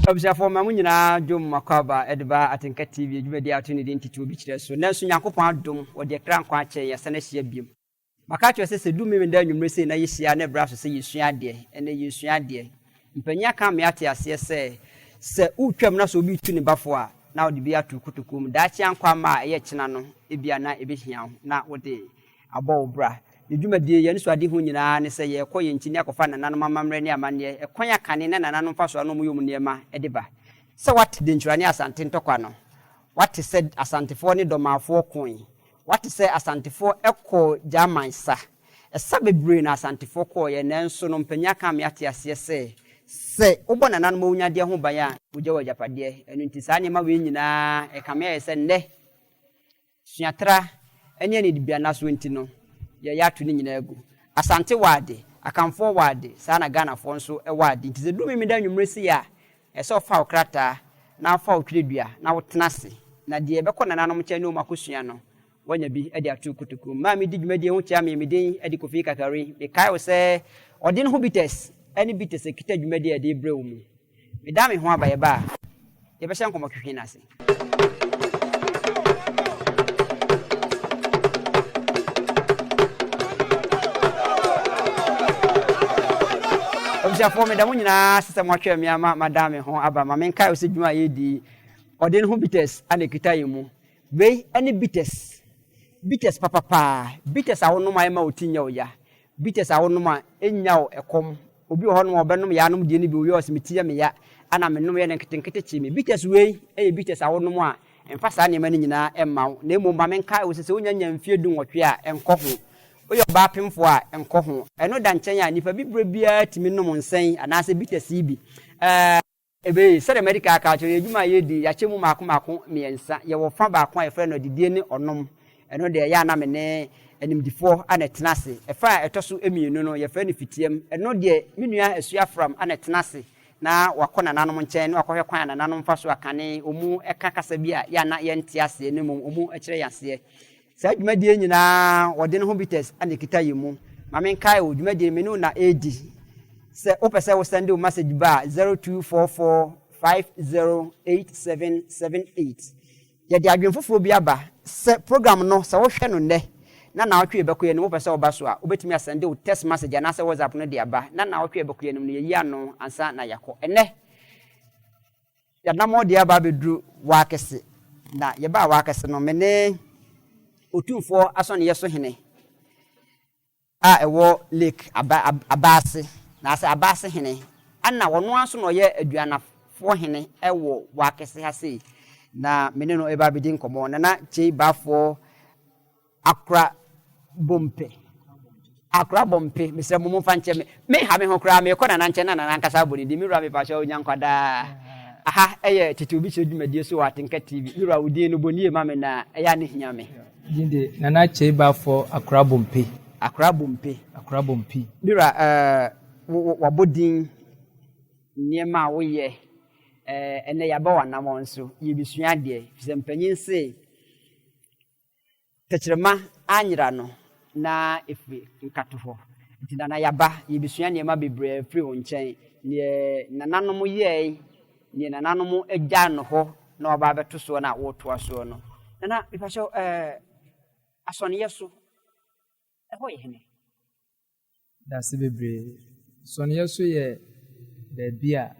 Obja for Mamunina, Dum Makaba, Edba, Atinka TV, you may be out in the to beach there. So Nelson Yakupon Dum, or the Crank Quache, your Senesia Beam. Makacho says, do me then you may say, na you see, I never have to say you swear dear, and then you swear dear. Impenia come at us, yes, say, Ucham not so be to the Bafua, now the beer to Kutukum, that young Kwama, yet Chinano, it be a night, it be here, not what they above bra. The Juma dear, Yanswadi Hunina, and say, a coin Chinaco fan and Mamma Renia Mania, a coin cannon and an unfasso no Mumunema, Ediba. So what didn't Rania Santintocano? What is said as Antifoni Doma 4 coin? What is said as Antifo Echo Jamansa? A sabi brain as Antifo coy and then sonum Penyaka Miatias, yes, say, Oban and Anmonia dear Humbaya, Ujo Japadia, and it is anima winina, a camea sende. Siatra, and any Bianas Wintino. Ya to Ninyago. Asante wade, I come forward, Sana Gana Fonso, a wad. It is a dooming down you mercia, a so foul crater, now foul tribia, now tenacity. Na dear Bacon and Anomuchano Macusiano, when you be Edia to Kutuku. Mammy did media chami midin, Edicofika carry, the Kai say, or didn't hobites, any bit as a kitted media de broom. Madame Juan by a bar. Ever shank of Cuhinasi. For me, the woman asked some watcher, Madame Hon Abba, Mamenka, who said, you are ye, or then who bitters, and a kitaimu. Way any bitters. Bitters, papa, bitters, I will know my moutinho ya. Bitters, I will know my enyow a com, Ubi Honor Benum Yanum, Dinibu, yours, Mitia Mia, and I'm a no and kitchen. Bitters way, a bitters, I will know more, and fast animal in and mount. Name Mamenka was a union and fear doing what we are and coffee. Your bapping for and coho. I know Dan Chenya, and if a big beer to me no one saying, and as a bit of CB. Ebe, said America culture, you might ye, Yachimu Makumako, me and son, you will find back my friend of the DNA or nom, and no, the Yana Mene, and him before and a tenacity. A fire a tossu emu, no, your friend fitium, and no dear, Minia, a swear from and a tenacity. Now, Wakon and Anamon Chen, or Koyakan and Anam Fasua Cane, Umu, a Cacasabia, Yana Yentiasi, and Umu, a Treyasie. Said you made na or den hobites and the Kitayimu. Mamen Kai would made the menu na AD. Say, Opesa will send you message bar 0244508778. Yet the Agrifophobia bar. Set program no, so ocean on there. Nana Tree Baku and Opesa Basua, obey me a send you test message and answer was up on the bar. Nana Tree Baku and Yano and Santa Yako. And ne no more dear Baby Drew Wakasi. Na Yaba Wakasi no mene. Otu for ason yeso hene a ewo lake abase na ase abase hene anna wono aso no ye aduana fo hene ewo wakese hase na mene no eba bidin komo na chei bafo akra bompe misra mumu fanche me ha me ho kra me ko na nche na nkasa boni di miru abepa sha onyankwada aha eye titi obi che dwumadie so Atinka TV miru awudie no boni e ma me na eya ne hiame Jinde nana cheba for akrabompe mira wabodin niema woye ene yaba wanamon so yebisua de fisempanyin se techrema anyira no na efi nkatofo ntina na yaba yebisua niema bebre free wo nchen ne nananom ye ne nananom agya no ho na oba beto so na woto so no na ifasho asoni yeso eho yehene dase bebre soni yeso ye da bia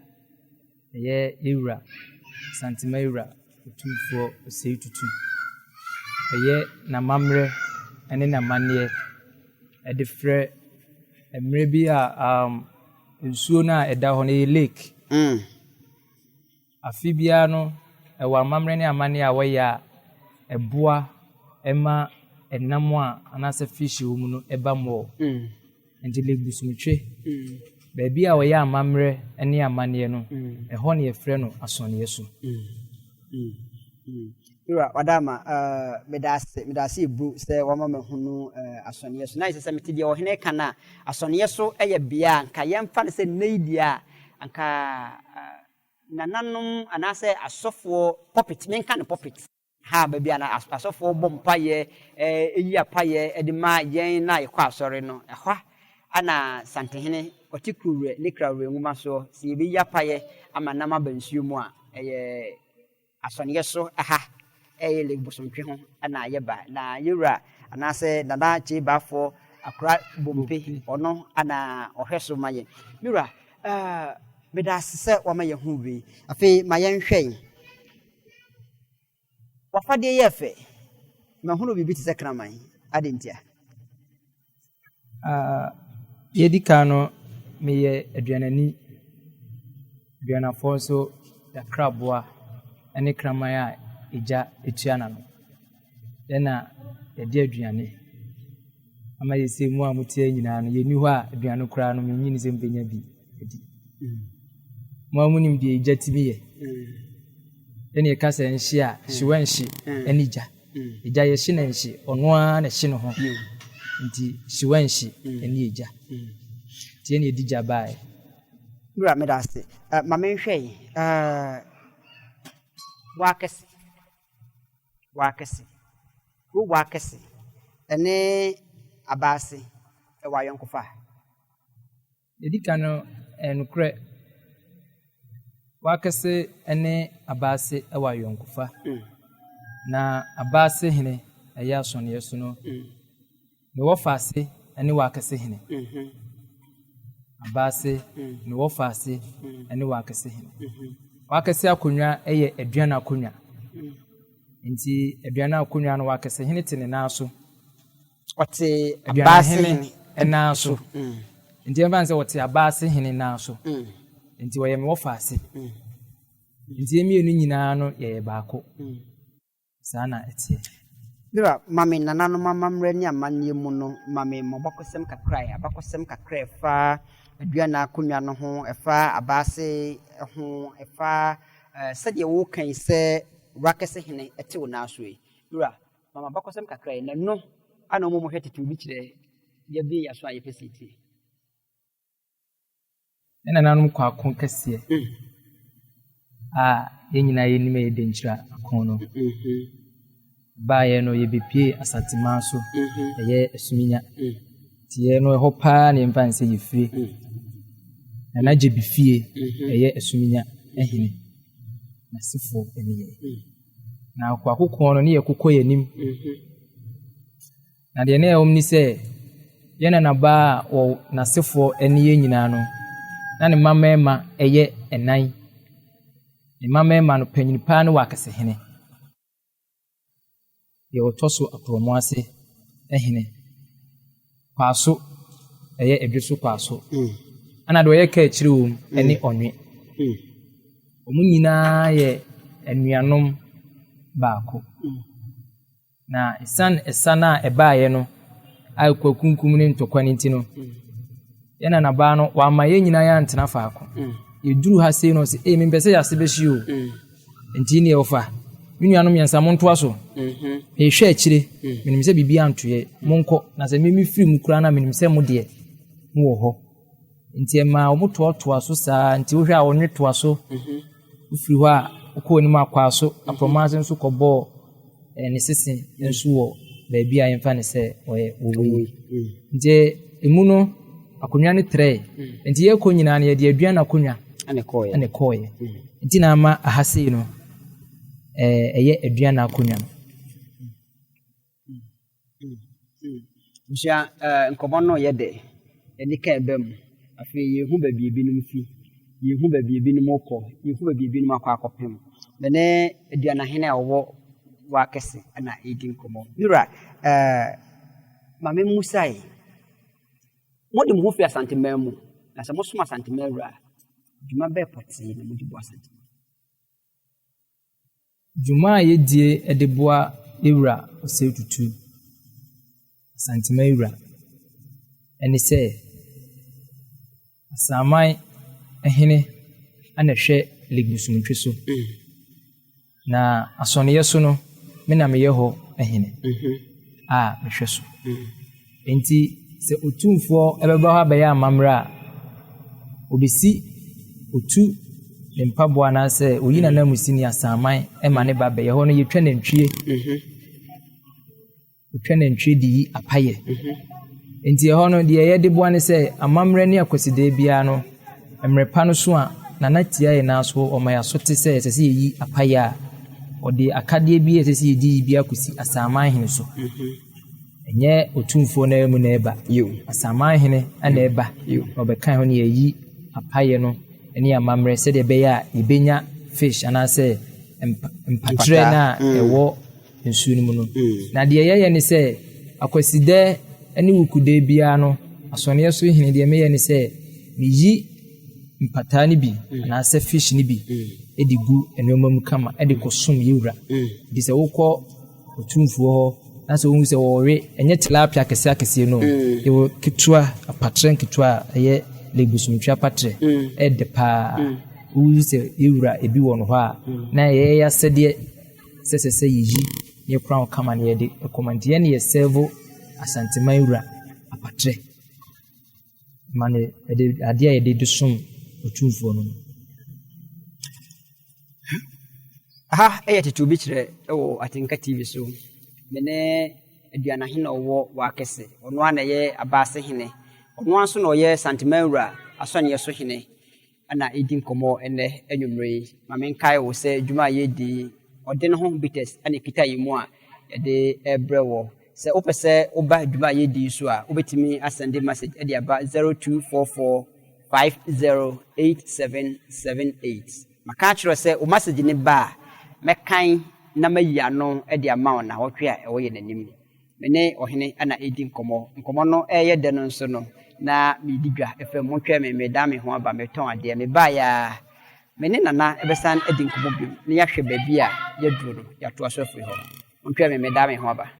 ye ewura santima ewura otufo osei tutu ye na mamre ene na mane e frɛ emre bi a nsuo na eda ho na ye lake afibia no e wa mamre ne amane a wɔya eboa ema enamo a anase fish wo mu no eba mo enti legusumtwe ba bia wɔya amamre ene amane no ɛhɔ ne ye frɛ no asɔne so Ira wadama medase bru se wama mahunu asɔne so na ise se metide wo hene kana asɔne so eye bia nka yemfa ne se neidia anka nananom anase asɔfo puppet menka ne puppet ha ba bia na asɔfo bompa ye eyi apaye edima yen na yekɔ asɔre no ɛhɔ ana santehene otikure ne krawre nwuma so se ye bi yapaye ama nama bansuo mu a asɔneɛ so aha le bosontwe ho ana yɛba na yɛwura anase nana kye bafo akora bompe ɔno ana ɔhwɛ so ma yɛ mira meda sɛ wama yɛ ho bi afei ma yɛnhwɛ wafade yɛ fɛ ma hono bibi te sɛ kraman adentia yɛdi ka no meyɛ aduanani aduanafo so yakraboa ɛne kraman a ɛgya etua na no ɛna yɛde aduane ama yɛsɛ mu a motie nyinaa no yɛni hɔ a aduane koraa no menyini sɛ mpɛnya bi ɛdi mu a munim deɛ ɛgya timi yɛ ɛne yɛka sɛ nhye a hyewa nhye ɛne gya ɛgya yɛhye na nhye ɔno ara na hye no ho nti hyewa nhye ɛne ɛgya nti ɛne yɛdi gya baeɛ bra meda ase ma menhwɛ wakese ene abase e wa yonkofa edika no enukre wakese ene abase e wa yonkofa na abase hene eya asone yeso no ne wofase ene wakese hene abase ne wofase ene wakese hene wakese akonwa eye aduana akonwa nti aduana akonwa no wakese hene tene na so ote abase hene na so nti emfa nse wote abase hene na so nti woye me wofase nti emienu nyina no ye baako sana etie bira mame nanano mamamre ni amanye mu no mame mobakosem kakra abakosem kakra fa aduana akonwa no ho efa abase ho efa sɛdeɛ wo kan sɛ wakɛsɛ hene ɛte wo na so yi bira mama bakosem kakra na no ana mo hwɛ tete obi kyerɛ ya bi ya so ayɛ pɛsiti ɛna nanom kwa akon kɛseɛ yɛnyina yɛnim yɛ denkyira akon no baayɛ no yɛbɛpie asatemaa so ɛyɛ asuminya nti yɛ no ɛhɔ paa ne yɛmfa nsɛ yɛfie na nagye bifie ɛyɛ asuminya ahene na sifo ɛne yɛ na kwa akokɔ no ne yɛkokɔ yɛnim na deɛ ne ɛwɔm ni sɛ yɛna nabaa wɔ n'asefoɔ ɛne yɛ nyinaa no na ne mamɛɛma ɛyɛ ɛnan ne mamɛɛma no panyin paa ne wɔ akɛsɛhene deɛ wɔtɔ so aporɔmo ase ɛhene kwaaso ɛyɛ adwo kwaaso ana deɛ ɔyɛ ka akyire wɔ mu ɛne ɔnwe ɔmo nyinaa yɛ anuanom baako na ɛsan a ɛbaayɛ no akwa kunkum ne ntokwa ne nti no yɛna nabaa no wama yɛ nyinaa yɛ antena faako yɛduru ha sei no sɛ mempɛ sɛ yɛase bɛhyi o nti ne ɛwɔfa me nuanom yɛnsa mo ntoa so ɛhwɛ akyire menim sɛ biribi antoyɛ monkɔ na sɛ memi firi mu koraa na menim sɛ mo deɛ mowɔ hɔ nti ɛma ɔmo toatoa so saa nti wohwɛ a ɔnwe toa so wofiri hɔ a wokɔ anim akwaa so aprɔmaase nso kɔbɔɔ ne sese nso wɔ baabi a yɛmfa ne sɛ ɔyɛ wɔwɔyi nti emu no akonnwa ne trɛ nti yɛkɔ nyinaa no yɛde aduana akonnwa ɛne kɔɔyɛ nti na ama ahasei no ɛyɛ aduana akonnwa no busua nkɔmɔ no yɛ de ɛni ka ɛbɛ mu afei yɛhu baabi ebinom fi yɛhu baabi ebinom kɔ yɛhu baabi ebinom akɔ akɔpem bɛne aduana hene a wɔwɔ wakɛse ana ɛdi nkɔmɔ mira mame musae mode mo ho fi asantemaa mu na sɛ mosom asantemaa wura dwuma bɛɛ pɔtee na mode boa asantemaa dwuma a yɛdie de boa ewura ɔsɛ tutu asantemaa wura ɛne sɛ asaman ɛhene ana hwɛ legbusumtwe so na asɔneyɛ so no me na meyɛ hɔ ɛhene a mehwɛ so enti sɛ otumfoɔ ɛbɛba hɔ abɛyɛ amammerɛ a obesi otu ne mpaboa anaasɛ oyi nana musi ne asaman ɛma ne ba bɛyɛ hɔ no yɛtwa nantwie otwa nantwie de yi apayɛ Enti ho no de ye de boa ne se amamre ne akwaside bia no emrepa no so a na natia ye na so o maya so te se yi apaya o de akade bi se yi bi akosi asaman hene so enye otumfo na mu na eba asaman hene ana eba obekan ho ne yi apaye no ene amamre se de be ya ibenya fish ana se empatre na ewo nsu ni mu no na de ye ne se akwaside ani wukude bia no asone so hene de me ye ne se mi yi mpatani bi na se fish ni bi edigu enwomam kama edikosum yewura di se wokọ otumfuo ho na se wo se wore enye tilapia kese no ewo kitwa apatren kitwa eye legusumtwa patre edpa wo se yewura ebi wo no ho a na ye ya sede se yi ye crown kama ne de commandie ne ye servo asanteman yewura apatre mane ade a de sum otumfuo no tetu bi kire o Atinka TV so mene aduana hene owo wakese ono ana ye abase hene ono anso na oye santemawura asonye so hene ana edin komo ene enwumre mamenkai wo se dwuma ye di ode ne ho bites ana kita yimu a ye de ebrewo se opese oba dwuma ye di so a obetimi asende message e de aba 0244 508778 maka chiro se o message ne ba mekan na mayi ano e de ama na hotwe a ewo ye nanim mene ohene ana edi nkomo no eye de no nso no na mididwa efe montwe me da me ho aba meton ade me ba ya mene nana ebesan edi nkomo bi ne yahwe babi a ye duro ya to aso afri ho montwe me da me ho aba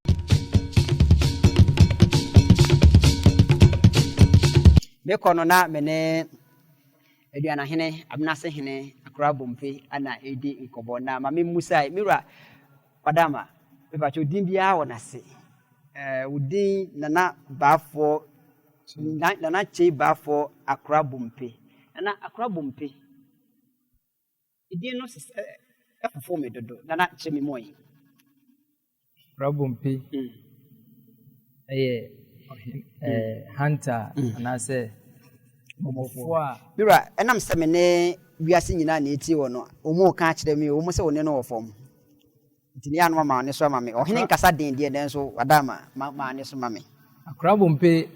me kono na mene aduana hene abnase hene akra bompe ana edi nkobo na mame musa mira padama me ba cho din bia wona se udin nana bafo nana chei bafo akra bompe nana akra bompe idin no se efofo me dodo nana chemi moyi akra bompe hunter anase bomofo mira enam se me ne wiase nyina na eti wo no omo ka kire me omo se woni no wofom ntini anu ma ne so ma me ohene nkasa den de den so adama ma ne so ma me akra bompe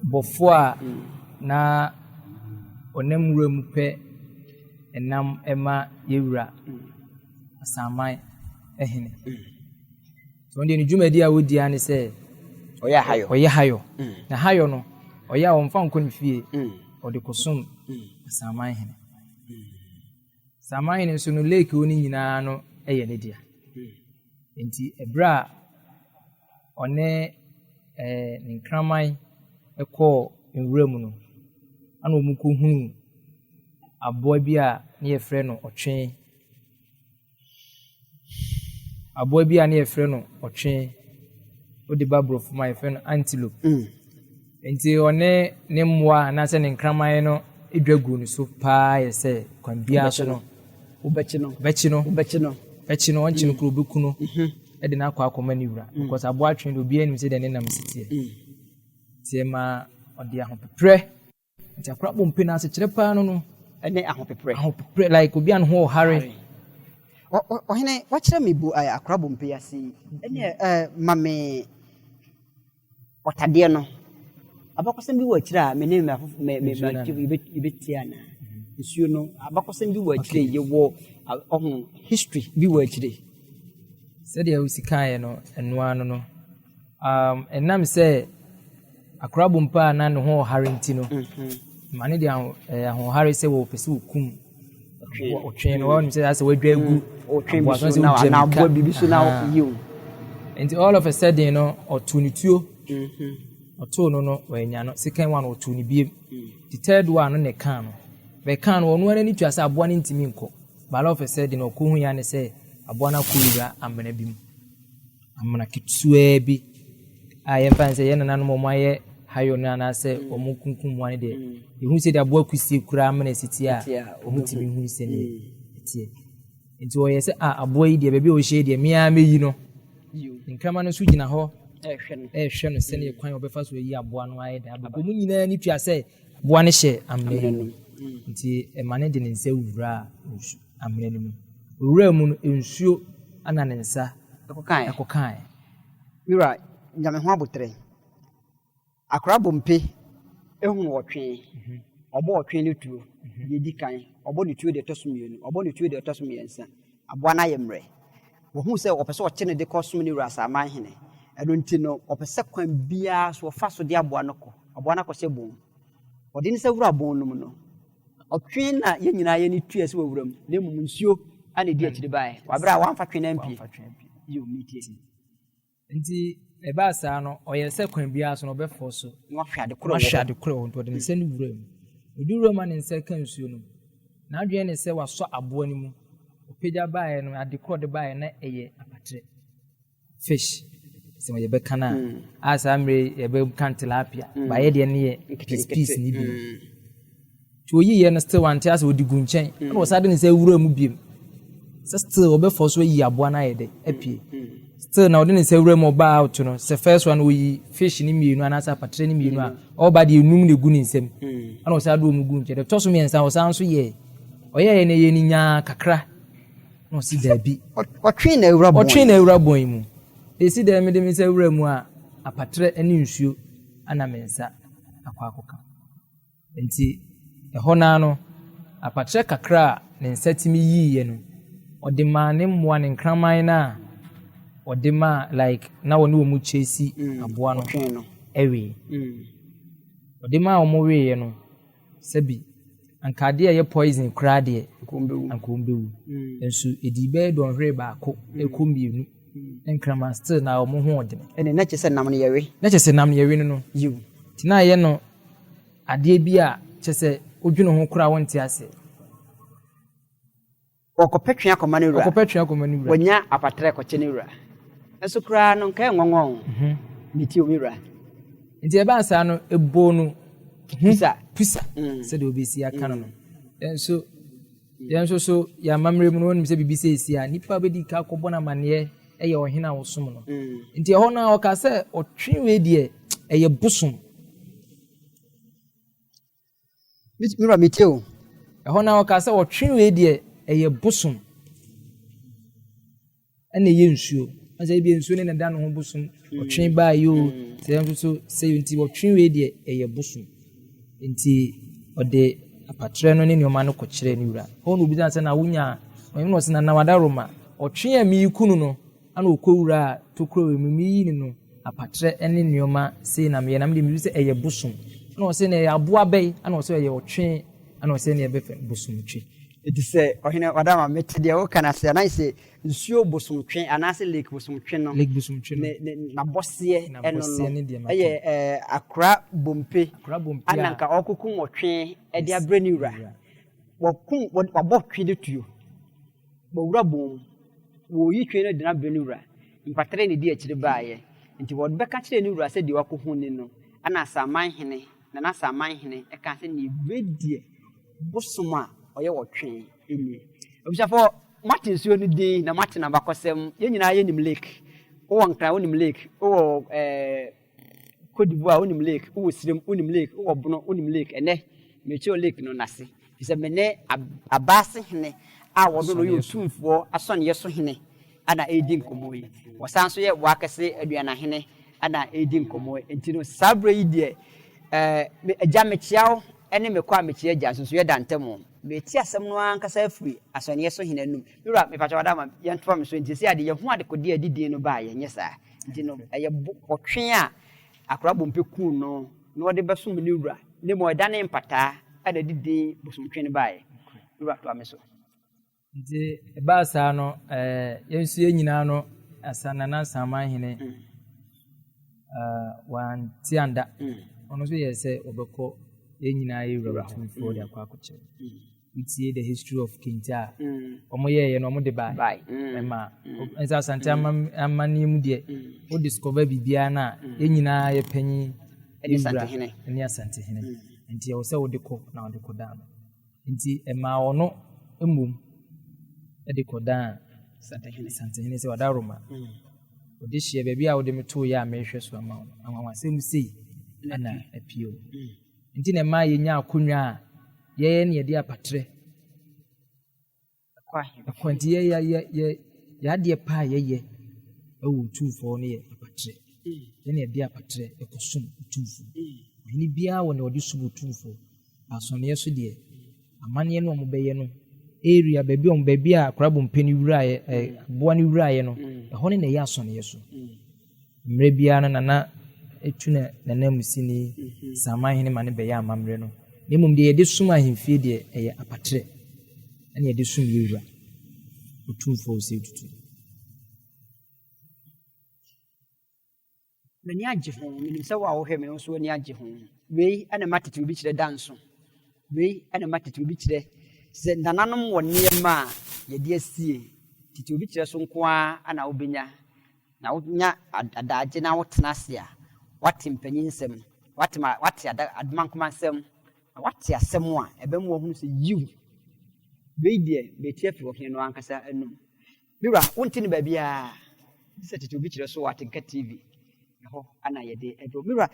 bofo a na onem wura pe enam ema yewura asaman ehene so ndi ni dwumadi a wodi ane se oya hayo na hayo no oya wonfa nkon fie ode kosum asaman hene saman hene so no lake oni nyina no eye ne dia enti ebra one ne nkraman ekọ nwuram no ana omuko hunu aboa bi a ne yefre no otwe aboa bi a ne yefre no otwe odi babro for my friend antelope enti one ne mmoa na se ne nkraman no edwagu no so pa yese kwambia so no ubechi no onchi no kuro beku no e de na akwa akoma ni wura because aboa atwen do bia nim se de ne nam sitie tie ma odi ahopepre enti akra bompe na se kire pa no ene ahopepre like obi an ho hare ohene wachira mebu akra bompe yasi ene mame otade no abakosem bi wachira me ne me betia na nsuo no abakosem bi wachira ye wo ohun history bi wachira said ya usikaye no enwa no enam se akra bompa na no ho harenti no mane dia ho hare se wo pese okum otwen no won se ase wadwa gu otwen bi so na abo bibi so na you and all of a sudden no otunituo oto no wanya no second one otuni biem the third one no ne kan no be kan no onu ani twa se abo ne ntimi nko all of a sudden no ko hu ya ne se abo na kulura amena bim amena kitsua bi ayemfa se ye nananom mo aye hayo na na se omukunkum wane de ehu se de abo akusie kura amena siti a omutimi hu se ne tie enti o ye se abo yi de be o hye de mia meyi no nkrama no so gina ho hwɛ no sɛ ne kwan obefa so yi aboa no ayɛ da abɔ mu nyinaa ni tua sɛ aboa no hyɛ amena no nti emane de ne nsa wura amena no mu wura mu no nsuo ana ne nsa ekokan mira nyame ho abotre akora bompe ehunu wotwe obo wotwe ne tuo ye di kan obo ne tuo de tosomienu obo ne tuo de tosomiensa aboa na yemre wo hu se opese oche ne de kosom ne rasa man hene eno nti no opese kwan bia so fa so de aboa no ko se bom odi ne se wura bom no no otwe na ye nyina ye ne tuo se wawuram ne mum nsuo ane di akide bae wabra wa mfa twe na mpi yo metie nti eba saa no oyɛ sɛ kwan bia so no bɛfɔ so no hwade koro nto de ne sɛ ne wura mu odi wura ma ne nsa ka nsuo no na adwene ne sɛ wasɔ aboa ne mu opagya bae no ade koro de bae na ɛyɛ apatre fish sɛ yɛ bɛka na asa mre yɛ bɛka tilapia ba yɛ de ne yɛ piece ni bi to yi yɛ no still wante asa odi gu nkyɛn na wɔsade ne sɛ wura mu biem sɛ still obɛfɔ so yi aboa na yɛ de apie still na odi ne sɛ wura mu ba out no sɛ first one oyi fish ni mienu anasa apatre ni mienu a ɔba de enum ne gu ne nsam ana wɔsade mu gu nkyɛn de to so miɛnsa wɔsan so yɛ ɔyɛ ne yɛ ni nya kakra na ɔsi dabi ɔtwe na ewura bon mu esi da me de me sɛ wura mu a apatre ne nsuo ana mensa akwakoka nti ɛhɔ na no apatre kakra ne nsatimi yiye no ɔde ma ne mmoa ne nkraman na ɔde ma like na wɔne wɔ mu chesi aboa no ewe ɔde ma wɔn we no sabi ankade a yɛ poison kra de ankombewu nso edi bɛ don hwe baako ekombienu nkraman still na wɔn ho ɔde ene na kyese nam ne yewe no yiw tina yɛ no ade bi a kyese odwene ho kra wonte ase okopetwe akoma ne wura wonya apatre ko kyene wura eso kra no nka enwonwon miti omira nti eba asa no ebo no pisa se de obesi aka no enso so ya mamre mu no onim se bibisa esi a nipa bedi ka akobɔ na mane ɛyɛ ɔhena wosom no nti ɛhɔ na ɔka sɛ ɔtwe we de ɛyɛ bosom mira meteo ɛhɔ na ɔka sɛ ɔtwe we de ɛyɛ bosom ɛna ɛyɛ nsuo asa bi nsuo ne na da no ho bosom ɔtwe ba yo sɛ nso so sɛ nti ɔtwe we de ɛyɛ bosom nti ɔde apatre no ne nneɛma no kɔkyerɛ ne wura hɔ no obi dan sɛ na wonya ɔyɛ no sɛ na wadaroma ɔtwe a mi kunu no ana okowura tokro emu yi ni no apatre ne nneɛma sei na me na me de mi sɛ ɛyɛ bosom ana ɔsɛ na ɛyɛ aboa bɛyi ana ɔsɛ ɛyɛ ɔtwe ana ɔsɛ na ɛbɛfɛ bosom twe eti sɛ ɔhene wadama mete de o kana sɛ na sɛ nsuo bosom twe anase lake bosom twe no na bɔseɛ ɛno no ɛyɛ akra bompe ananka ɔkokum ɔtwe ɛde abrɛ ne wura wɔkum wabɔ twe de tuo wɔwura bom wo yi twe no de na brɛ ne wura mpatre ne di akyire baayɛ nti wɔde bɛka kyerɛ ne wura sɛ de wakohu ne no ana saman hene na saman hene ɛka sɛ ne wedie bosom a ɔyɛ wɔtwe eni obisafo Martin suo no din na Martin abakɔsɛm yɛ nyinaa yɛ nim lake wo nkra wo nim lake wo Côte d'Ivoire wo nim lake wo Sirem wo nim lake wo Bono wo nim lake ene meche lake no nase fisɛ mene abase hene a wɔdo no yɛ otumfoɔ asɔne yɛ so hene ana edi nkomo yi wɔsan so yɛ wakɛse aduana hene ana edi nkomo enti no sabre yi de agya mechiaw ene mekɔ a mechia agya so yɛ dantemo beti asɛm no ankasa afiri asɔne yɛ so hene num mira mepacha wadama yɛntofa me so enti sɛ ade yɛ ho ade kɔde adidin no ba yɛ nyɛ saa enti no ɛyɛ ɔtwe a akora bompe ku no na wɔde bɛsom ne wura ne mo ɛda ne mpataa ada didin bosomtwe ne ba yɛ mira to ame so nti eba saa no yensu nyinaa no asana na saman hene wan tianda ono so yɛ sɛ obɛkɔ nyinaa yɛ wura tumfo de akɔ akɔkyɛ we the history of Kinta omo ye no omo de ba ema ensa asante amani mu de o discover bibia na nyinaa ye panyi eni asante hene nti e wo se wo de kɔ na wo de kɔ da no nti ema ono emum e de kɔ da asante hene se wadaroma odi hye baabi a wode meto ya mehwe so ama asɛm sei ana apio nti na ma yenya akonwa a yɛyɛ ne yɛde apatre akwanti yɛadeɛ pa yɛyɛ ɛwɔ tumfo no yɛ apatre yɛne yɛde apatre ɛkɔsom tumfo ɔhene biara wɔ ne ɔde som tumfo asɔneɛ so deɛ amanneɛ no ɔmo bɛyɛ no area baabi a korabo mpeni wuraeɛ boa ne wuraeɛ no ɛhɔ ne na ɛyɛ asɔneɛ so mmerɛ biara no nana etu na namusini samahene ma ne bɛyɛ amammerɛ no na mmom deɛ yɛde som ahemfie deɛ ɛyɛ apatre ɛne yɛde som yɛwura otumfo sɛ tutu n'ani agye ho menim sɛ wo a wohwɛ me no nso ani agye ho wei ɛna matetew bi kyerɛ danso wei ɛna matetew bi kyerɛ sɛ nananom wɔ nneɛma a yɛde asie tetew bi kyerɛ so nko a ana wobɛnya na wonya adagye na wotena ase a wate mpanyin nsɛm wate adomankoma nsɛm na wate asɛm a ɛbɛmu wɔ hunu sɛ yiw wei deɛ bɛti afi wɔ hene no ankasa anum bira wonte ne baabi a sɛ tetew bi kyerɛ so wate nka tv ɛhɔ ana yɛde ɛdɔ bira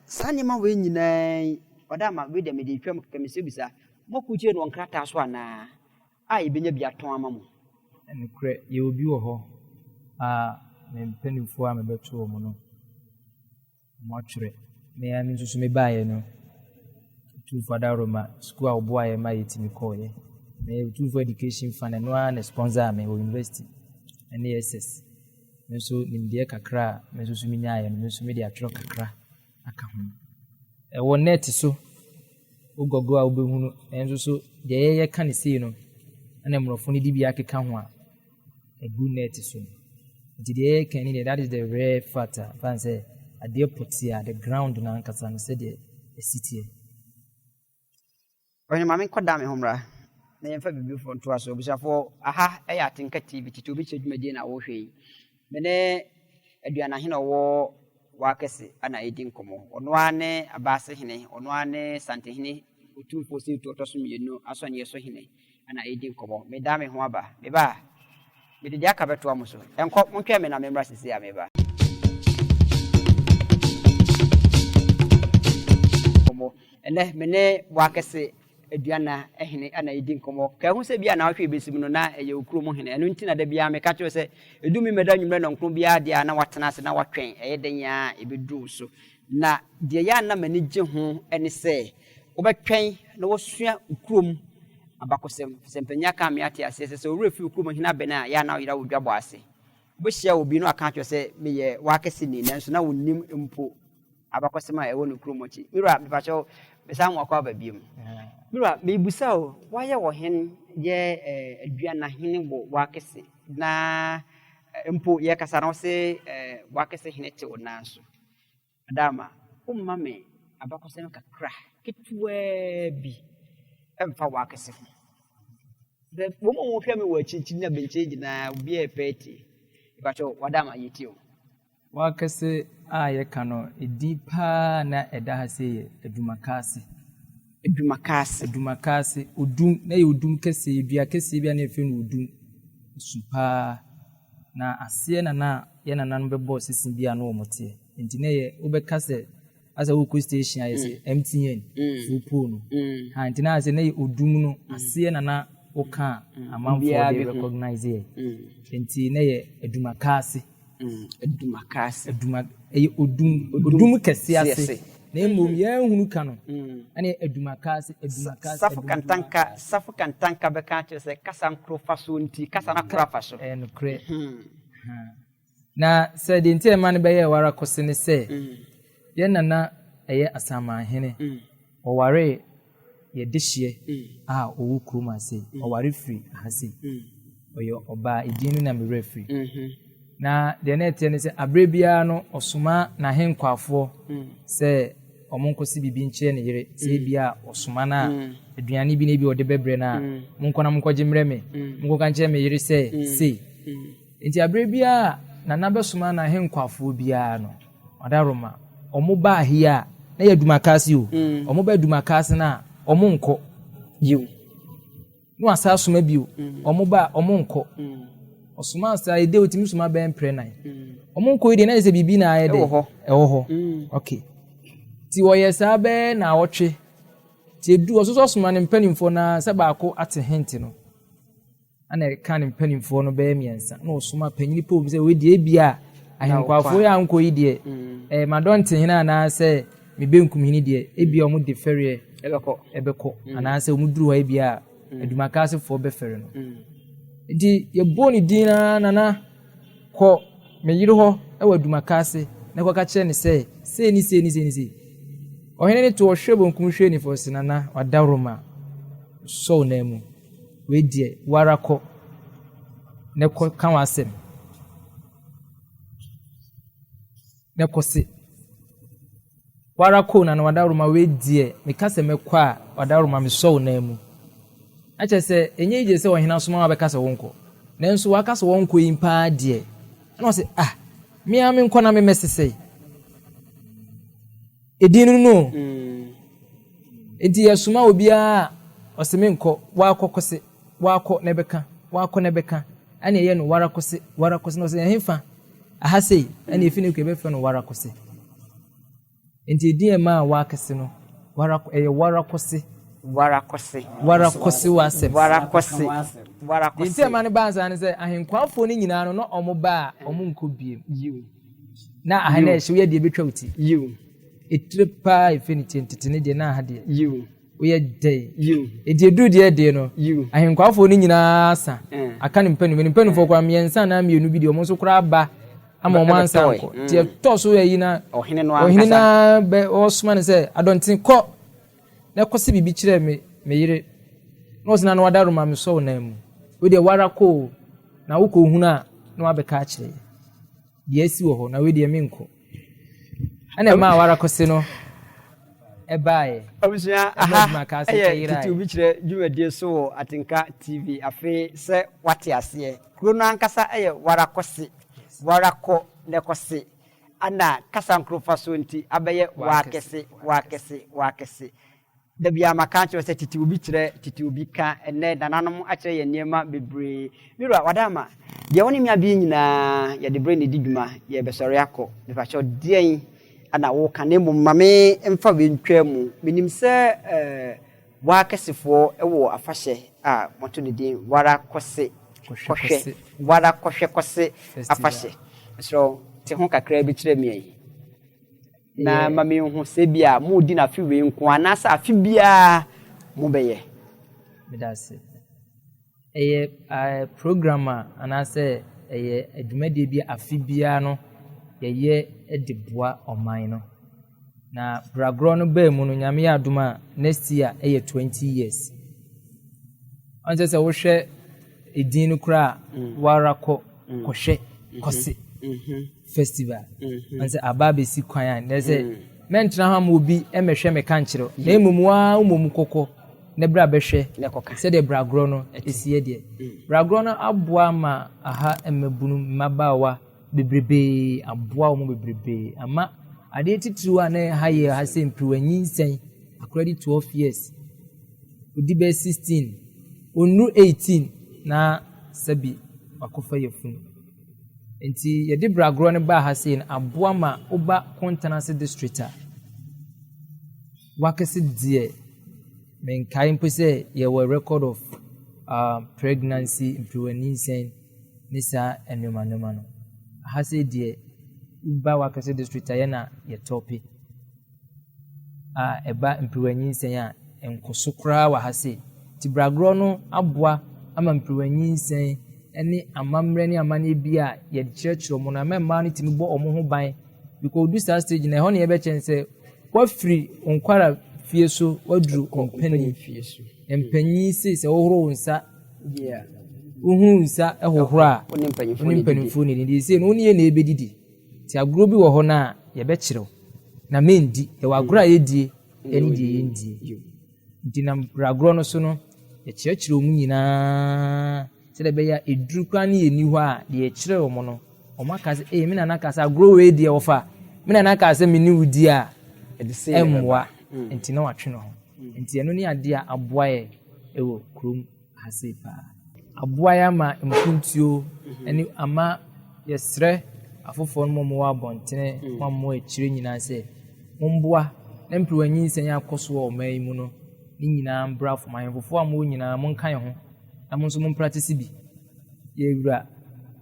saa nneɛma wei nyinaa ɔda ama wei deɛ mede twam kɛkɛ mesɛ bisa mɔkukyie no nkrataa so anaa a yɛbɛnya bi atɔn ama mo ɛnokorɛ yɛwɔ bi wɔ hɔ a me mpanimfoɔ a mebɛto wɔ mu no mɔtwerɛ na ya me nso so mebaeɛ no tumfo adaroma school a wɔboaeɛ ma yɛtumi kɔɔyɛ na yɛ tumfo education fund ɛno ara na sponsor a me wɔ university ɛne ss me nso nimdeɛ kakra a me nso so menyaeɛ no me nso mede atwerɛ kakra aka ho ɛwɔ net so ogogo a wobɛhunu ɛnso so deɛ yɛyɛ ka ne sei no ɛna mmorɔfo no de bi akeka ho a ɛgu net so nti deɛ yɛyɛ ka ne deɛ that is the rare fact a fan sɛ adeɛ pɔte a the ground na ankasa no sɛdeɛ ɛsiteɛ ɔhene ma menkɔda me ho mmra na yɛmfa biribifoɔ ntoa so obusuafoɔ aha ɛyɛ atenka tv tete obi kyerɛ dwumadie na wɔhwɛ yi mene aduanahene ɔwɔ wakɛse ana ɛdi nkɔmmɔ ɔno ara ne abaase hene ɔno ara ne santehene otumfoɔ sɛ tu ɔtɔ so mmienu asɔneɛ so hene ana ɛdi nkɔmmɔ meda me ho aba meba mede deɛ aka bɛtoa mo so ɛnkɔ montwɛ me na memmra sisi a meba ɛnɛ mene wakɛse aduana ehene ana ɛdi nkɔmmɔ ka ho sɛ bia na wohwɛ besim no na ɛyɛ okuro mu hene ɛno nti na da bia meka kyerɛ sɛ edumi meda nwumre na nkro bia dia na watena ase na watwɛn ɛyɛ den ya ebeduru so na deɛ ya na mani gye ho ɛne sɛ wobɛtwɛn na wɔsua okuro mu abakosɛm sɛmpanya ka me ate ase sɛ owura fi okuro mu hene abena ya na yira wodwabɔ ase wobɛhyia obi no aka kyerɛ sɛ meyɛ wakɛse ni nanso na wonnim mpo abakosɛm a ɛwɔ no okuro mu akyi mira mepakyɛw besa mo akwa ba biem mira mebusa o wayɛ wɔ hen yɛ aduana hene wɔ wakɛse na mpo yɛ kasa na wɔse wakɛse hene te wo nanso adama umma me abakosɛm kakra ketewa bi ɛmfa wakɛse ho the woman wo hwɛ me wɔ akyi na benche gyina obi a pɛti bacho wadama yitio wakɛse a yɛka no edi pa na ɛda ha sɛ edumakase odum na yɛ odum kɛse dua kɛse bia na efe no odum supa na aseɛ na yɛ nananom bɛbɔ sisi bia no wɔmote nti na yɛ wobɛka sɛ asa wo station ayɛ sɛ MTN fupo no ha nti na asɛ na yɛ odum no aseɛ na woka amanfo de recognize yɛ nti na yɛ edumakase odum kɛse ase na mmom yɛn hunu ka no ane edumakase safu kantanka bɛka kyerɛ sɛ kasa nkro fa so nti kasa na kra fa so nokre na sɛ de nti ɛma no bɛyɛ wara kɔse ne sɛ yɛn nana ɛyɛ asamahene ɔware yɛ dehyeɛ a ɔwɔ kurom ase ɔware firi ahase ɔyɛ ɔbaa edin na mmerɛ firi na deɛ na ɛteɛ ne sɛ aberɛ biara no ɔsoma n'ahenkwafoɔ sɛ ɔmo nkɔsi bibi nkyerɛ ne yere sɛ bia ɔsoma no a aduane bi na bi ɔde bɛbrɛ no a monkɔ na monkɔgye mmerɛ me monkɔka nkyerɛ me yere sɛ sei nti aberɛ biara nana bɛsoma n'ahenkwafoɔ biara no ɔdaroma ɔmo baa hi a na yɛ adumakase o ɔmo ba adumakase no a ɔmo nkɔ yiw no asa soma bio ɔmo ba ɔmo nkɔ osuma asa ide otimi suma ben pre nan omo nko ide na se bibi na aye de ewo ho okay ti wo yesa be na wotwe ti edu ososo suma ne mpanimfo na se ba ko ate hint no ana ka ne mpanimfo no be miensa na osuma panyini po se we die bia ahenkwafo ya nko ide madonte hina na se me benkum hini de ebia omo de ferie ebeko ana se omo duru ha bia edumakase fo be fere no di ye boni dina nana ko me yiri ho e wa edumakase na kwa ka kire ne se ni ohene ne to hwebo nkum hwe ni fo sinana wadaroma so na mu we die warako ne ko kan wasem ne ko se warako na wadaroma we die me kase me kwa wadaroma me so na mu acha se enye ije se ohena soma wa bekasa wonko nanso wakasa wonko impa die na se me am nko na me mesese edinu no enti yasuma obia oseme nko wakokose wako nebeka ani ye no warakose no se hemfa ahase ani efi ne kwebe fe no warakose enti edin ma wakese no warakose wasem enti ma ne banza ne se ahenkwafo ni nyina no omo ba omo nko biem na ahana ehwe ye de betwa uti etrepa infinity entitene de na hade we dey edi edu de no ahenkwafo ni nyina sa aka ne mpani fo kwa miensa na mienu bi de omo so kura ba ama omo ansa nko tie toso yayi na ohine na be osman se adontin ko na kosi bibi kire me yire no sina na wadaruma me so na mu we de warako na wo ko huna na wabeka kire de asi wo ho na we de menko ana ma warakose no ebae abusia titi bi kire dwumadie so atinka tv afi se wate ase krono ankasa warako nekose ana kasa nkrofa so nti abeye wakese da bia makancho se titi obi kire titi obi ka ene dananom akire ye niema bebre mira wadama de woni mia bi nyina ye de brain di dwuma ye besore akọ de fa cho den ana wo kanemu mame emfa bentwa mu minim se wakesefo ewo afahye moto de din warakose afahye so te ho kakra bi kire mi na mame hu se bia mu di na fi we nko anasa afi bia mu beye medase programmer anase adwumade bia afi bia no ye edeboa oman no na bragro no ba mu no nyame aduma next year 20 years anje se wo hwe edin no kra warako kohwe kose festival anje ababe si kwan an na se mentra ha ma obi emehwe me kankyero na emumwa umum kokko ne bra behwe se de bragro no esie de bragro no aboa ma aha emabunu mabawa bebrebe aboa wo bebrebe ama ade titru ana haye ha se mpriwanyi sen akuradi 12 years odi be 16 onu 18 na sabi wakofa yefunu enti ye de bragro ne ba ha se aboa ma oba Kontanase district wakese die menkai mpose ye were record of pregnancy mpriwanyi sen nisa enuma no hase die uba wakase district ayena ye topi eba mpriwanyi sen a enkosokra wa hase ti bragro no aboa ama mpriwanyi sen ene amamre ne amane bia ye church mo na memma no timi bo omo ho ban because do star stage na ho ne ye be chense wa free onkwara fie so waduru kompani fie so empanyi se ohoro nsa uhunsa ehohora onimpanimfo ni ndi se no ne na ebedidi ti agro bi wo ho na ye be kirew na mendi e wa agro ayedie eni die yendie ndi na agro no so no ye kirekire mu nyina se de be ya eduru kwa na eni ho a de ye kirew mo no o makase me na nakase agro we die wo fa me na nakase me ni wudi a emwa enti na watwe no ho enti eno ni ade a aboa ye ewo krom hase pa aboa ya ma mpuntuo ani ama yesre afofo no mo wa bontene mo akire nyina se momboa na mpriwanyi nsen akoso o mai mu no ni nyina mbra fo man fofo am nyina mo nkan ho na mo nso mo practice bi ye wura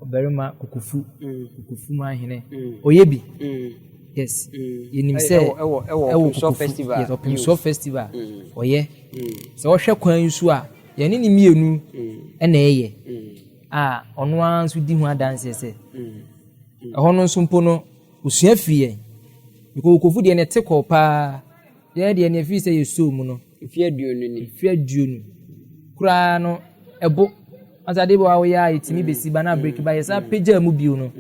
oberima kukufu ma hene oye bi yes yenim se ewo festival yes open so festival oye se wo hwe kwan yusu a ye ni mienu na eye ono anso di hu adanse se eho no nso mpo no osua fie because kofu de ne tekọ pa ye de ne fi se yeso mu no fi aduonu kura no ebo asade bo awo ya itimi besi ba na break ba yesa peja mu biu no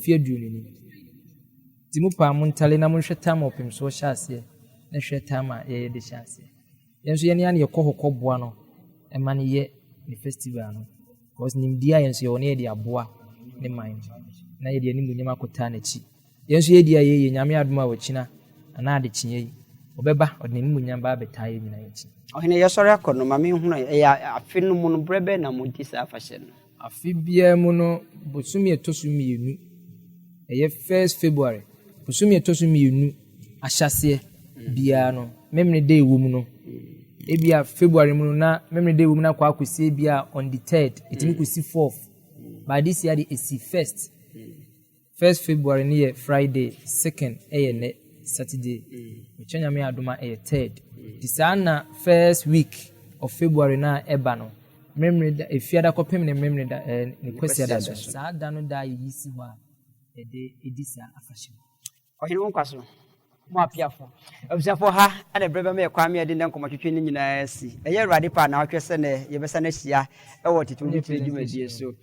fi aduonu ni timu pa mu ntale na mu hwetam opim so hyase na hwetam a ye de hyase yenso ye ne an ye kohokọ boa no e ma ne ye ni festival no because nimdia yenso ye wona ye de aboa ne man na ye de ni munyama kota na chi yenso ye dia ye nyame adoma wachina ana ade chinye yi obeba odne ni munyama ba betaye nyina ye chi ohene ye sori akono ma me hu ya afi no mu no brebe na mu di sa afahye no afi bia mu no bosumi etosumi enu eye 1st February bosumi etosumi enu ahyase bia no memne day wo mu no ebia February mu no na memne day wo mu na kwa akosi bia on the 3rd etimi kosi 4th by this year the 1st February ni ye Friday 2nd ne Saturday ochanya me adoma 3rd disana 1st week of February na eba no memre da efiada kopem ne memre da ne kwesi da so saa da no da yisi ho a edisa afahye ohene won kwaso mo apiafo obusafo ha ade brebe me kwa me de nkomotwetwe ni nyina si eye Awurade pa na otwese ne yebesa na hia e wo tetu ni tire dwumadie so